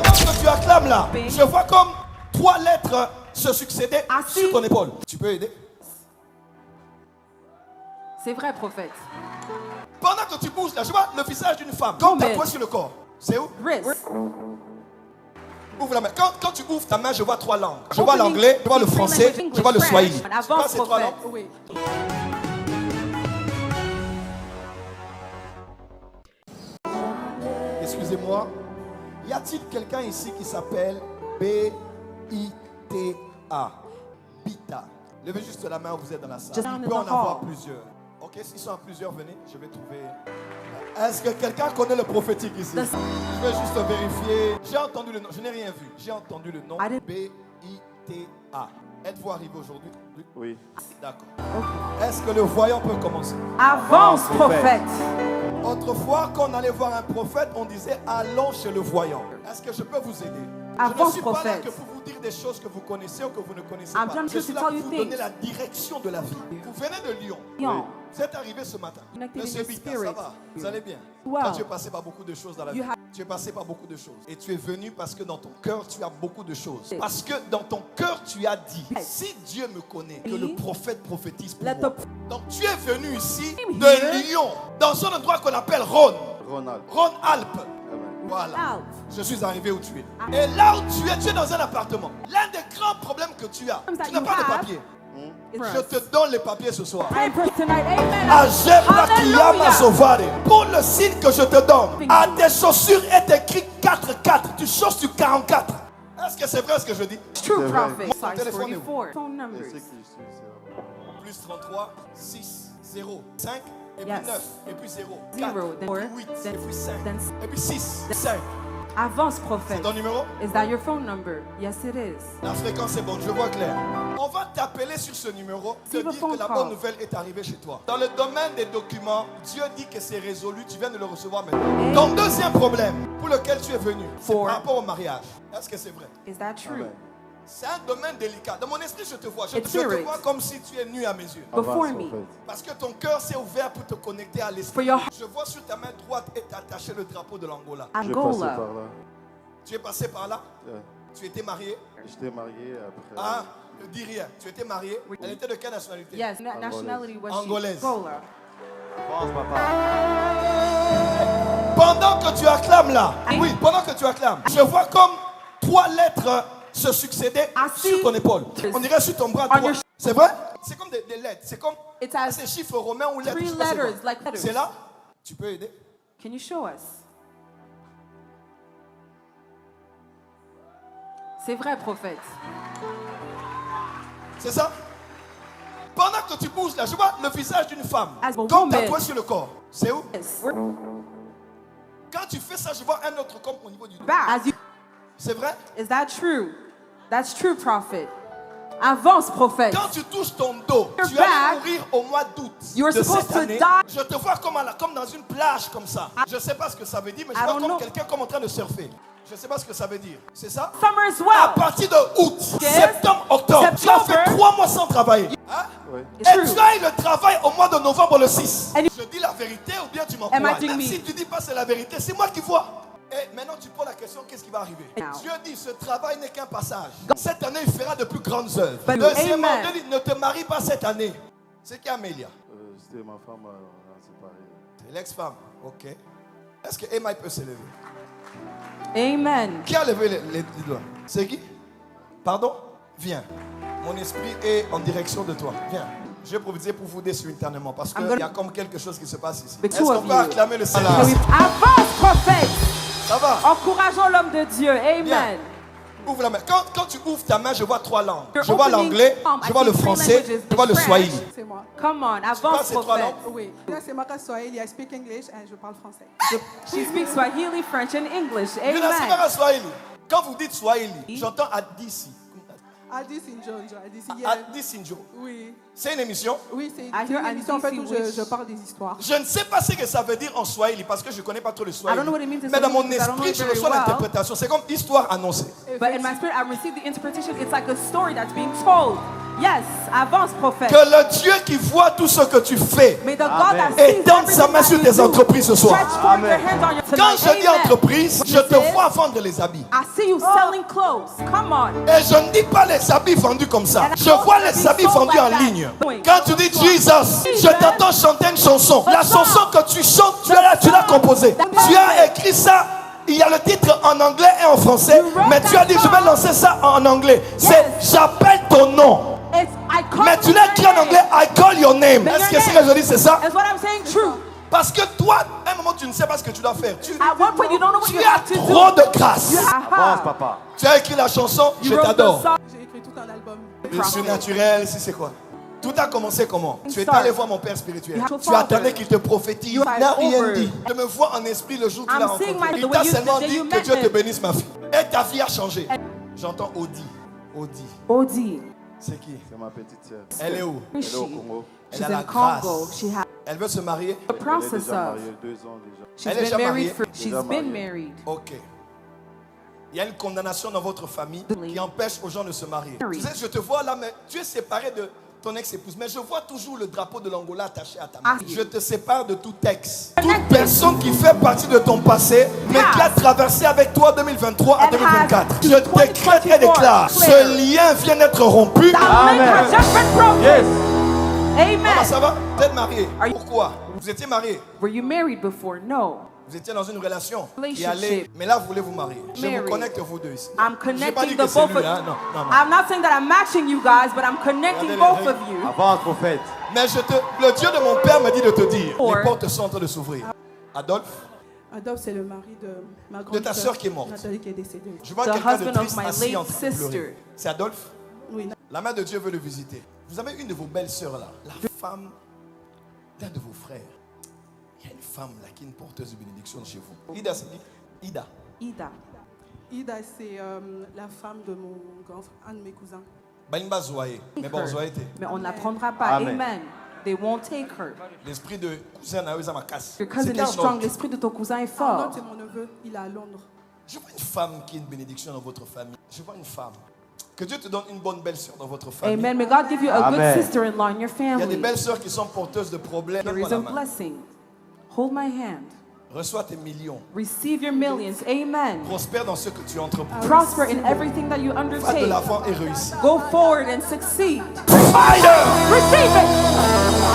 Pendant que tu acclames là, je vois comme 3 lettres se succéder sur ton épaule. Tu peux aider? C'est vrai, prophète. Pendant que tu bouges là, je vois le visage d'une femme. Comme tatoué sur le corps. C'est où? Wrist. Ouvre la main. Quand tu ouvres ta main, je vois 3 langues. Je vois l'anglais, je vois le français, je vois le swahili. Avance, C'est 3 langues. prophète. Oui. Excusez-moi. Y a-t-il quelqu'un ici qui s'appelle B-I-T-A? Bita. Levez juste la main où vous êtes dans la salle. Il peut en avoir plusieurs. Ok, s'ils sont à plusieurs, venez. Je vais trouver. Est-ce que quelqu'un connaît le prophétique ici? Je vais juste vérifier. J'ai entendu le nom. Je n'ai rien vu. J'ai entendu le nom. B-I-T-A. Êtes-vous arrivé aujourd'hui? Oui. D'accord. Est-ce que le voyant peut commencer? Avance, prophète. Autrefois, quand on allait voir un prophète, on disait allons chez le voyant. Est-ce que je peux vous aider? Je ne Avance, suis pas là prophète. que pour vous dire des choses que vous connaissez ou que vous ne connaissez pas. I'm Je just suis to là tell pour you vous donner things. la direction de la vie. Vous venez de Lyon. Lyon. Vous êtes arrivé ce matin. Connected in Monsieur your Bita, spirit. ça va? Vous allez bien? Wow. Toi, tu es passé par beaucoup de choses dans la vie. Tu es passé par beaucoup de choses. Et tu es venu parce que dans ton cœur, tu as beaucoup de choses. Parce que dans ton cœur, tu as dit, si Dieu me connaît, que le prophète prophétise pour moi. Donc tu es venu ici de Lyon, dans un endroit qu'on appelle Rhône. Rhône-Alpes. Voilà. Je suis arrivé où tu es. Et là où tu es dans un appartement. L'un des grands problèmes que tu as, tu n'as pas de papier. Je te donne les papiers ce soir. Pour le signe que je te donne, à tes chaussures est écrit 4-4. Tu changes sur 44. Est-ce que c'est vrai ce que je dis? True prophet. Mon téléphone est où? 44. Phone numbers. Plus 33, 6, 0, 5, et puis Yes. 9, et puis 0, 4, Zero, then et four, puis 8, then- et puis 5, then- et puis 6, 5. Avance, C'est prophète. ton numéro? Is that your phone number? Yes, it is. La fréquence est bonne, je vois clair. On va t'appeler sur ce numéro, te Receive a dire phone que la call. bonne nouvelle est arrivée chez toi. Dans le domaine des documents, Dieu dit que c'est résolu, tu viens de le recevoir maintenant. Amen. Ton deuxième problème pour lequel tu es venu, c'est Four. par rapport au mariage. Est-ce que c'est vrai? Is that true? C'est un domaine délicat. Dans mon esprit, je te vois. Je It's te spirit. vois comme si tu es nu à mes yeux. Before me. Parce que ton cœur s'est ouvert pour te connecter à For l'esprit. your Je vois sur ta main droite est attaché le drapeau de l'Angola. Angola. Tu es passé par là? Tu étais marié? J'étais marié après. Ah, ne dis rien. Tu étais marié? Elle était de quelle nationalité? Yes, nationality was Angolaise. she? Angola. Pense, papa. Pendant que tu acclames là, oui, pendant que tu acclames, je vois comme 3 lettres se succéder sur ton épaule. On dirait sur ton bras droit. C'est vrai? C'est comme des lettres. C'est comme It has ces chiffres romains ou lettres. 3 je sais pas c'est quoi. letters, like letters. C'est là? Tu peux aider? Can you show us? C'est vrai, prophète. C'est ça? Pendant que tu bouges là, je vois le visage d'une femme. As a Comme woman. tatoué sur le corps. C'est où? Yes. Quand tu fais ça, je vois un autre comme au niveau du dos. As you, C'est vrai? is that true? That's true, prophet. Avance, prophète. Quand tu touches ton dos, Your tu vas back, mourir au mois d'août you are de supposed cette to année. die. Je te vois comme dans une plage comme ça. Je ne sais pas ce que ça veut dire, mais je I vois don't comme know. quelqu'un comme en train de surfer. Je ne sais pas ce que ça veut dire. C'est ça? Summer as À well. partir de août, Yes. septembre, octobre, tu as fait September. 3 mois sans travailler. Hein? It's Et true. tu as eu le travail au mois de novembre le 6. And you- Je dis la vérité ou bien tu Am I m'encourages? doing Même me? si tu dis pas c'est la vérité, c'est moi qui vois. Et maintenant tu poses la question, qu'est-ce qui va arriver? Now. Dieu dit, ce travail n'est qu'un passage. Cette année, il fera de plus grandes œuvres. But- Deuxièmement, Amen. Dieu dit, ne te marie pas cette année. C'est qui Amélia? C'était ma femme, on a séparé. C'est l'ex-femme. Ok. Est-ce que Emma peut se lever? Amen. Qui a levé les doigts? C'est qui? Pardon? Viens. Mon esprit est en direction de toi. Viens. Je vais prophétiser pour vous simultanément parce qu'il y a comme quelque chose qui se passe ici. The Est-ce two qu'on of peut you. acclamer le Seigneur? Can we- Avance, prophète. Ça va? Encourageons l'homme de Dieu. Bien. Amen. Ouvre la main. Quand tu ouvres ta main, je vois 3 langues. You're Je vois opening l'anglais, palm. je I vois le see three français, languages. je vois le French. swahili. C'est moi. Come on, vois avance, ces 3 prophète. langues? Oui. Là, c'est Maka Swahili. I speak English and je parle français. She speaks Swahili, French, and English. Je n'ai Amen. pas Swahili. Quand vous dites Swahili, j'entends Adisi. Adis Injonjo. Adis Adisi Njo. Oui. C'est une émission? Oui, c'est I une hear émission en fait où NBC je parle des histoires. Je ne sais pas ce que ça veut dire en Swahili parce que je ne connais pas trop le I don't know what it Swahili. means in Mais dans mon Swahili because I don't know esprit, it je very reçois well. l'interprétation. C'est comme histoire annoncée. But in my spirit, I received the interpretation. It's like a story that's being told. Yes, avance, prophète. Que le Dieu qui voit tout ce que tu fais May the God that sees étende sa main sur everything that tes you do entreprises ce soir. stretch forth your hands on your Quand tonight. je dis Amen. entreprise, je te vois vendre les habits. I see you selling clothes. Come on. Et je ne dis pas les habits vendus comme ça. Je vois les habits vendus en ligne. Quand tu dis Jesus, je t'entends chanter une chanson. La chanson que tu chantes, tu l'as composée. Tu as écrit ça. Il y a le titre en anglais et en français. Mais tu as dit, je vais lancer ça en anglais. C'est j'appelle ton nom. Mais tu l'as écrit en anglais, I call your name. Est-ce que ce que je dis, c'est ça? That's what I'm saying, true. Parce que toi, à un moment, tu ne sais pas ce que tu dois faire. At one point, you don't know what Tu you as have to do. trop de grâce. Avance, papa. Tu as écrit la chanson, je You wrote the t'adore. song. J'ai écrit tout un album. Le surnaturel, si c'est quoi? Tout a commencé comment? Tu es Start. allé voir mon père spirituel. You have to Tu attendais father. qu'il te prophétise. You Il n'a are rien over. dit. Je me vois en esprit le jour où tu I'm l'as seeing rencontré. my- Il the t'a way you- seulement the day dit you que met Dieu te him. bénisse, ma fille. Et ta vie a changé. J'entends Audi. Audi. Odi. C'est qui? C'est ma petite sœur. Elle est où? Who Elle is est au she? Congo. She's Elle a in la grâce. Congo. She has Elle veut se marier? the Elle est process déjà of. mariée 2 ans déjà. She's Elle est been déjà married mariée? for. She's Déjà been mariée. married. Ok. Il y a une condamnation dans votre famille qui empêche aux gens de se marier. Tu sais, je te vois là, mais tu es séparé de ton ex-épouse. Mais je vois toujours le drapeau de l'Angola attaché à ta main. Ah. Je te sépare de tout ex. Toute personne qui fait partie de ton passé, mais qui a traversé avec toi 2023 à And 2024. has Je décrète et déclare, ce clear. lien vient d'être rompu. That link has just been broken. Yes. Maman, Amen. ça va? Vous êtes marié. Are you- Pourquoi? Vous étiez marié. Were you married before? No. Vous étiez dans une relation qui Relationship. allait. Mais là, vous voulez vous marier. Je vous Married. connecte vous deux ici. I'm J'ai pas dit connecting que the c'est both lui, of hein. you. Non, non, non. I'm not saying that I'm matching you guys, but I'm connecting Regardez both les of you. Avance, prophète. Mais le Dieu de mon père me dit de te dire, Or- les portes sont en train de s'ouvrir. Adolphe, Adolphe, c'est le mari de ma grande de ta sœur qui est morte. Nathalie qui est décédée. Je vois The quelqu'un de husband of triste my assis en late train de pleurer. sister. C'est Adolphe? Oui. La main de Dieu veut le visiter. Vous avez une de vos belles sœurs là, la femme d'un de vos frères. Il y a une femme là qui est une porteuse de bénédiction chez vous. Ida, c'est dit? Ida. Ida. Ida, c'est la femme de mon un de mes cousins. Balimba Zoé. Mais bon, Zoé était. Mais on ne la prendra pas. Amen. Amen. They won't take her. L'esprit de cousin n'a eu ma casse. Your cousin C'était is un strong. autre. L'esprit de ton cousin est Arnold, fort. c'est mon neveu. Il est à Londres. Je vois une femme qui est une bénédiction dans votre famille. Je vois une femme. Que Dieu te donne une bonne belle-sœur dans votre famille. Amen. May God give you a good Amen. sister-in-law in your Il y a des family. belles-sœurs qui sont porteuses de problèmes. There Donne-moi is a la main. blessing. Hold my hand. Reçois tes millions. Receive your millions. Amen. Prospère dans ce que tu entreprends. Prosper in everything that you Va de undertake. l'avant et réussis. Go forward and succeed. Fire! Receive it.